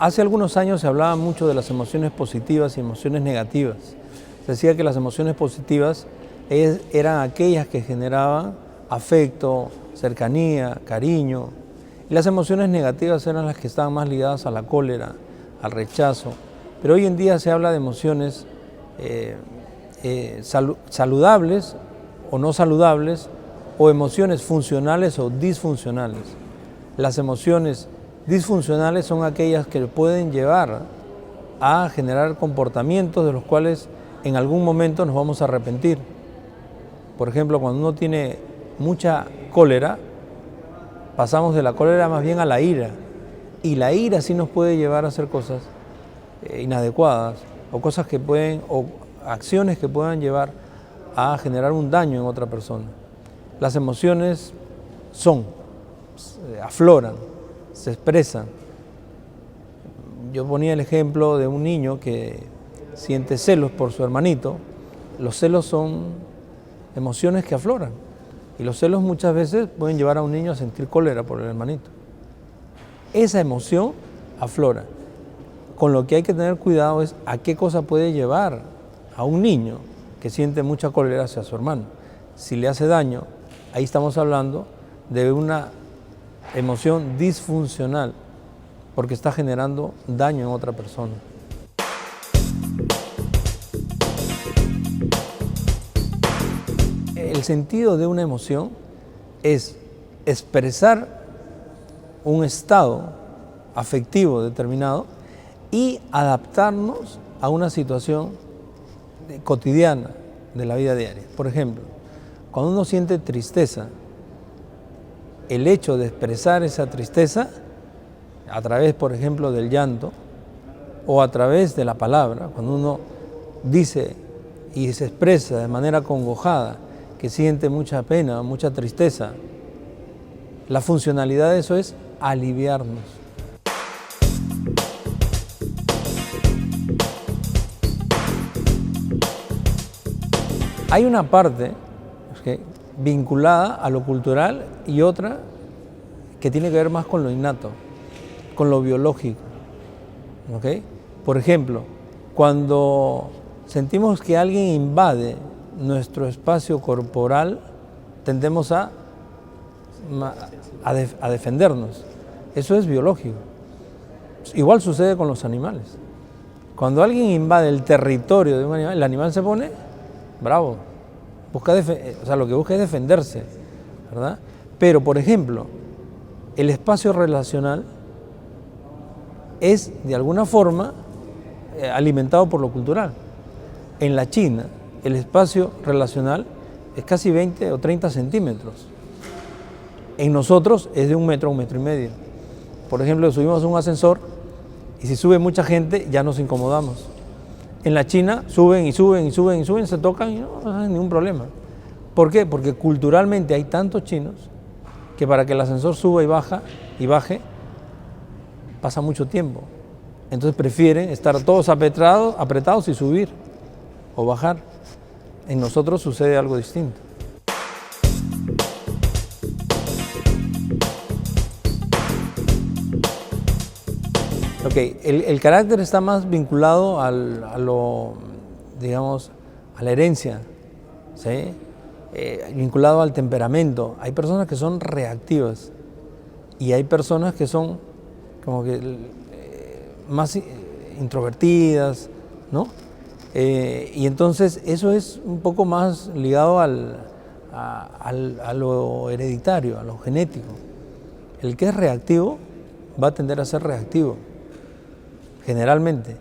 Hace algunos años se hablaba mucho de las emociones positivas y emociones negativas. Se decía que las emociones positivas eran aquellas que generaban afecto, cercanía, cariño, y las emociones negativas eran las que estaban más ligadas a la cólera, al rechazo. Pero hoy en día se habla de emociones saludables o no saludables, o emociones funcionales o disfuncionales. Las emociones disfuncionales son aquellas que pueden llevar a generar comportamientos de los cuales en algún momento nos vamos a arrepentir. Por ejemplo, cuando uno tiene mucha cólera, pasamos de la cólera más bien a la ira. Y la ira sí nos puede llevar a hacer cosas inadecuadas o cosas que o acciones que puedan llevar a generar un daño en otra persona. Las emociones afloran, se expresan. Yo ponía el ejemplo de un niño que siente celos por su hermanito. Los celos son emociones que afloran y los celos muchas veces pueden llevar a un niño a sentir cólera por el hermanito. Esa emoción aflora. Con lo que hay que tener cuidado es a qué cosa puede llevar a un niño que siente mucha cólera hacia su hermano. Si le hace daño, ahí estamos hablando de una emoción disfuncional, porque está generando daño en otra persona. El sentido de una emoción es expresar un estado afectivo determinado y adaptarnos a una situación cotidiana de la vida diaria. Por ejemplo, cuando uno siente tristeza, el hecho de expresar esa tristeza a través, por ejemplo, del llanto o a través de la palabra, cuando uno dice y se expresa de manera congojada que siente mucha pena, mucha tristeza, la funcionalidad de eso es aliviarnos. Hay una parte vinculada a lo cultural y otra que tiene que ver más con lo innato, con lo biológico. ¿Okay? Por ejemplo, cuando sentimos que alguien invade nuestro espacio corporal, tendemos a defendernos. Eso es biológico. Igual sucede con los animales. Cuando alguien invade el territorio de un animal, el animal se pone bravo. Lo que busca es defenderse, ¿verdad? Pero, por ejemplo, el espacio relacional es, de alguna forma, alimentado por lo cultural. En la China, el espacio relacional es casi 20 o 30 centímetros. En nosotros es de 1 metro a 1,5 metros. Por ejemplo, subimos a un ascensor y si sube mucha gente ya nos incomodamos. En la China suben y suben y suben y suben, se tocan y no hay ningún problema. ¿Por qué? Porque culturalmente hay tantos chinos que para que el ascensor suba y baje pasa mucho tiempo. Entonces prefieren estar todos apretados y subir o bajar. En nosotros sucede algo distinto. El carácter está más vinculado a la herencia, ¿sí? Vinculado al temperamento. Hay personas que son reactivas y hay personas que son como que más introvertidas, ¿no? Y entonces eso es un poco más ligado a lo hereditario, a lo genético. El que es reactivo va a tender a ser reactivo, generalmente,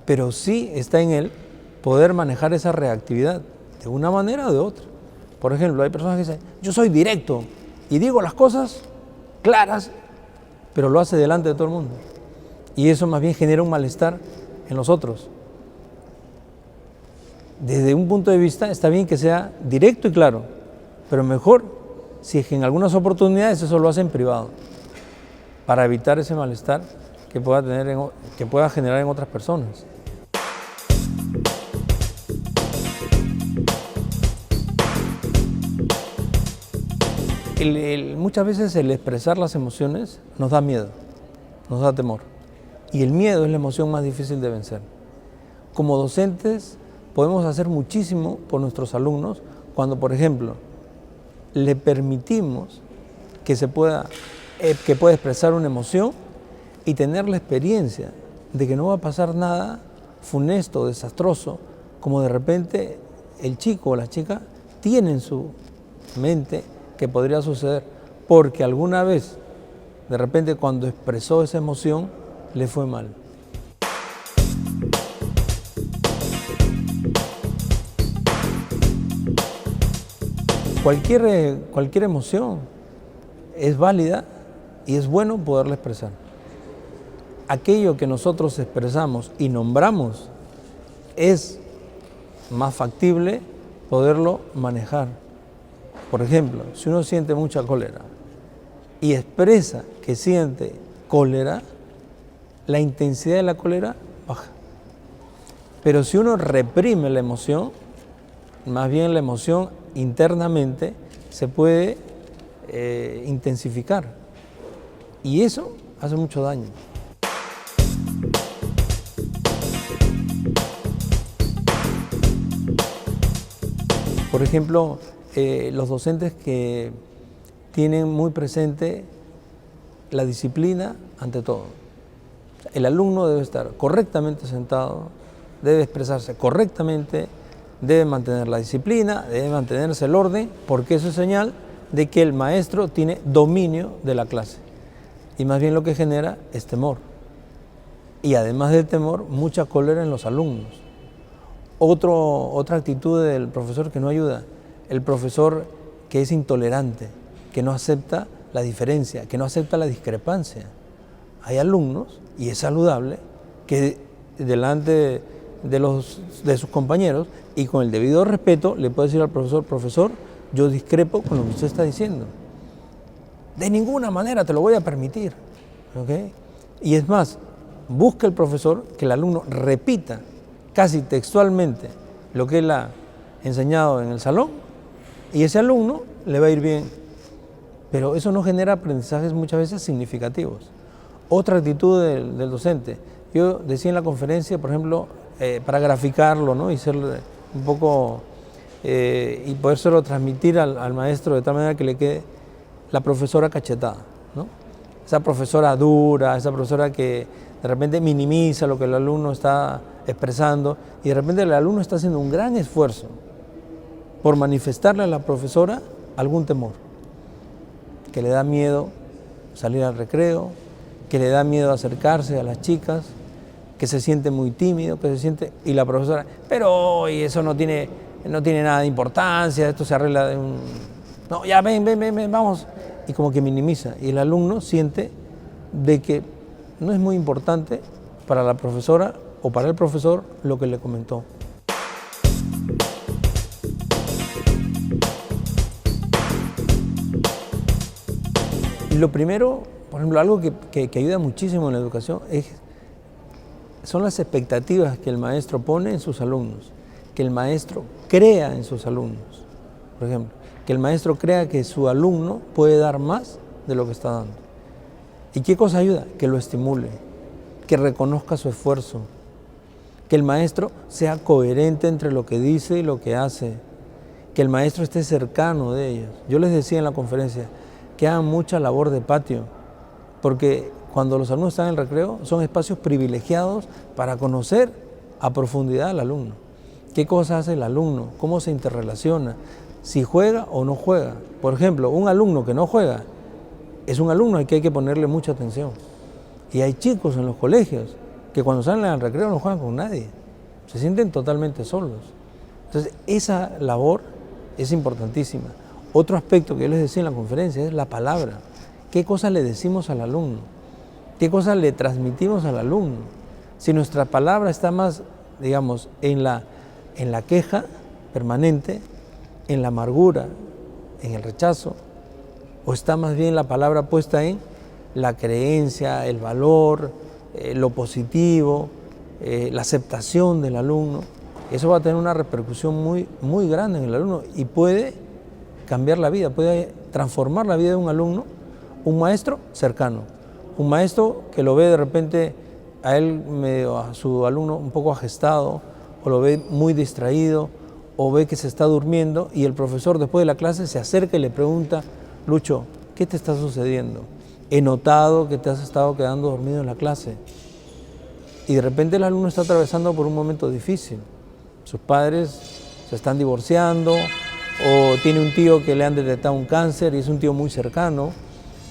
pero sí está en él poder manejar esa reactividad de una manera o de otra. Por ejemplo, hay personas que dicen, yo soy directo y digo las cosas claras, pero lo hace delante de todo el mundo. Y eso más bien genera un malestar en los otros. Desde un punto de vista está bien que sea directo y claro, pero mejor si es que en algunas oportunidades eso lo hace en privado, para evitar ese malestar que pueda generar en otras personas. Muchas veces el expresar las emociones nos da miedo, nos da temor. Y el miedo es la emoción más difícil de vencer. Como docentes podemos hacer muchísimo por nuestros alumnos cuando, por ejemplo, le permitimos que pueda expresar una emoción y tener la experiencia de que no va a pasar nada funesto, desastroso, como de repente el chico o la chica tiene en su mente que podría suceder, porque alguna vez, de repente cuando expresó esa emoción, le fue mal. Cualquier emoción es válida y es bueno poderla expresar. Aquello que nosotros expresamos y nombramos es más factible poderlo manejar. Por ejemplo, si uno siente mucha cólera y expresa que siente cólera, la intensidad de la cólera baja. Pero si uno reprime la emoción, más bien la emoción internamente se puede intensificar y eso hace mucho daño. Por ejemplo, los docentes que tienen muy presente la disciplina ante todo. El alumno debe estar correctamente sentado, debe expresarse correctamente, debe mantener la disciplina, debe mantenerse el orden, porque eso es señal de que el maestro tiene dominio de la clase. Y más bien lo que genera es temor. Y además del temor, mucha cólera en los alumnos. Otra actitud del profesor que no ayuda, el profesor que es intolerante, que no acepta la diferencia, que no acepta la discrepancia. Hay alumnos, y es saludable, que delante de sus compañeros y con el debido respeto le puede decir al profesor: profesor, yo discrepo con lo que usted está diciendo. De ninguna manera te lo voy a permitir. ¿Okay? Y es más, busca el profesor que el alumno repita casi textualmente lo que él ha enseñado en el salón y ese alumno le va a ir bien. Pero eso no genera aprendizajes muchas veces significativos. Otra actitud del docente. Yo decía en la conferencia, por ejemplo, para graficarlo, ¿no? Y ser un poco y podérselo transmitir al maestro de tal manera que le quede la profesora cachetada, ¿no? Esa profesora dura, esa profesora que de repente minimiza lo que el alumno está expresando y de repente el alumno está haciendo un gran esfuerzo por manifestarle a la profesora algún temor, que le da miedo salir al recreo, que le da miedo acercarse a las chicas, que se siente muy tímido, y la profesora, pero hoy eso no tiene nada de importancia, esto se arregla de un... No, ya ven, vamos. Y como que minimiza. Y el alumno siente de que no es muy importante para la profesora o para el profesor lo que le comentó. Lo primero, por ejemplo, algo que ayuda muchísimo en la educación son las expectativas que el maestro pone en sus alumnos, que el maestro crea en sus alumnos. Por ejemplo, que el maestro crea que su alumno puede dar más de lo que está dando. ¿Y qué cosa ayuda? Que lo estimule, que reconozca su esfuerzo, que el maestro sea coherente entre lo que dice y lo que hace, que el maestro esté cercano de ellos. Yo les decía en la conferencia que hagan mucha labor de patio, porque cuando los alumnos están en el recreo son espacios privilegiados para conocer a profundidad al alumno. ¿Qué cosa hace el alumno? ¿Cómo se interrelaciona? Si juega o no juega. Por ejemplo, un alumno que no juega es un alumno al que hay que ponerle mucha atención. Y hay chicos en los colegios que cuando salen al recreo no juegan con nadie, se sienten totalmente solos. Entonces, esa labor es importantísima. Otro aspecto que yo les decía en la conferencia es la palabra. ¿Qué cosas le decimos al alumno? ¿Qué cosas le transmitimos al alumno? Si nuestra palabra está más, digamos, en la queja permanente, en la amargura, en el rechazo, o está más bien la palabra puesta en la creencia, el valor, lo positivo, la aceptación del alumno, eso va a tener una repercusión muy grande en el alumno y puede cambiar la vida, puede transformar la vida de un alumno, un maestro cercano, un maestro que lo ve de repente a él, a su alumno un poco agestado, o lo ve muy distraído, o ve que se está durmiendo, y el profesor después de la clase se acerca y le pregunta: Lucho, ¿qué te está sucediendo? He notado que te has estado quedando dormido en la clase. Y de repente el alumno está atravesando por un momento difícil. Sus padres se están divorciando, o tiene un tío que le han detectado un cáncer y es un tío muy cercano.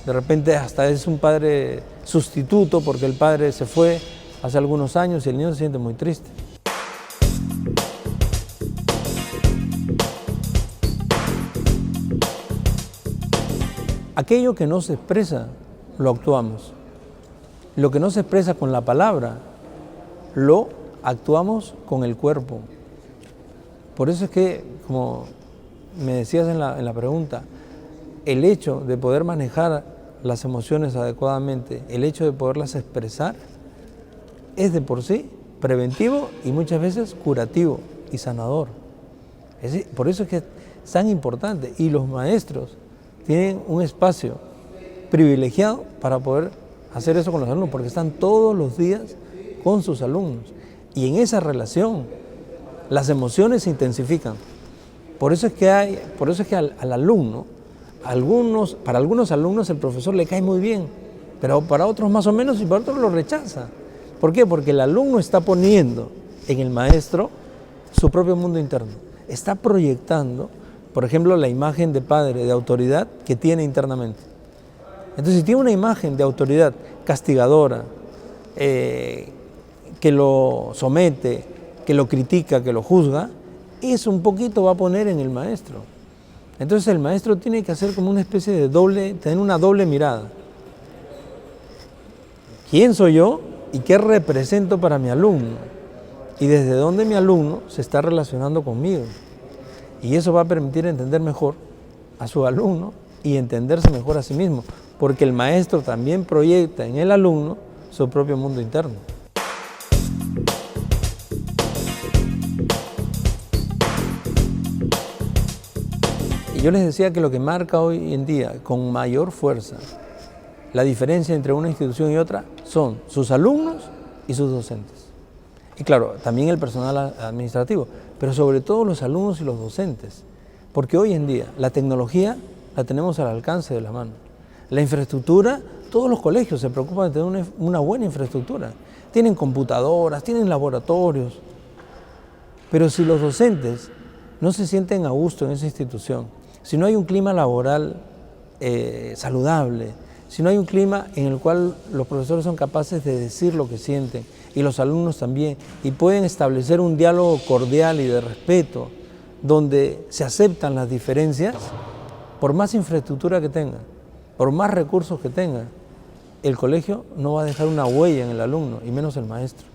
De repente hasta es un padre sustituto porque el padre se fue hace algunos años y el niño se siente muy triste. Aquello que no se expresa, lo actuamos. Lo que no se expresa con la palabra, lo actuamos con el cuerpo. Por eso es que, como me decías en la pregunta, el hecho de poder manejar las emociones adecuadamente, el hecho de poderlas expresar, es de por sí preventivo y muchas veces curativo y sanador. Por eso es que es tan importante, y los maestros tienen un espacio privilegiado para poder hacer eso con los alumnos, porque están todos los días con sus alumnos, y en esa relación las emociones se intensifican. Por eso es que al alumno, para algunos alumnos el profesor le cae muy bien, pero para otros más o menos, y para otros lo rechaza. ¿Por qué? Porque el alumno está poniendo en el maestro su propio mundo interno. Está proyectando, por ejemplo, la imagen de padre, de autoridad que tiene internamente. Entonces, si tiene una imagen de autoridad castigadora, que lo somete, que lo critica, que lo juzga, eso un poquito va a poner en el maestro. Entonces el maestro tiene que hacer como una especie de tener una doble mirada. ¿Quién soy yo y qué represento para mi alumno? Y desde dónde mi alumno se está relacionando conmigo. Y eso va a permitir entender mejor a su alumno y entenderse mejor a sí mismo, porque el maestro también proyecta en el alumno su propio mundo interno. Yo les decía que lo que marca hoy en día con mayor fuerza la diferencia entre una institución y otra son sus alumnos y sus docentes. Y claro, también el personal administrativo, pero sobre todo los alumnos y los docentes. Porque hoy en día la tecnología la tenemos al alcance de la mano. La infraestructura, todos los colegios se preocupan de tener una buena infraestructura. Tienen computadoras, tienen laboratorios. Pero si los docentes no se sienten a gusto en esa institución, si no hay un clima laboral saludable, si no hay un clima en el cual los profesores son capaces de decir lo que sienten y los alumnos también, y pueden establecer un diálogo cordial y de respeto, donde se aceptan las diferencias, por más infraestructura que tenga, por más recursos que tenga, el colegio no va a dejar una huella en el alumno, y menos el maestro.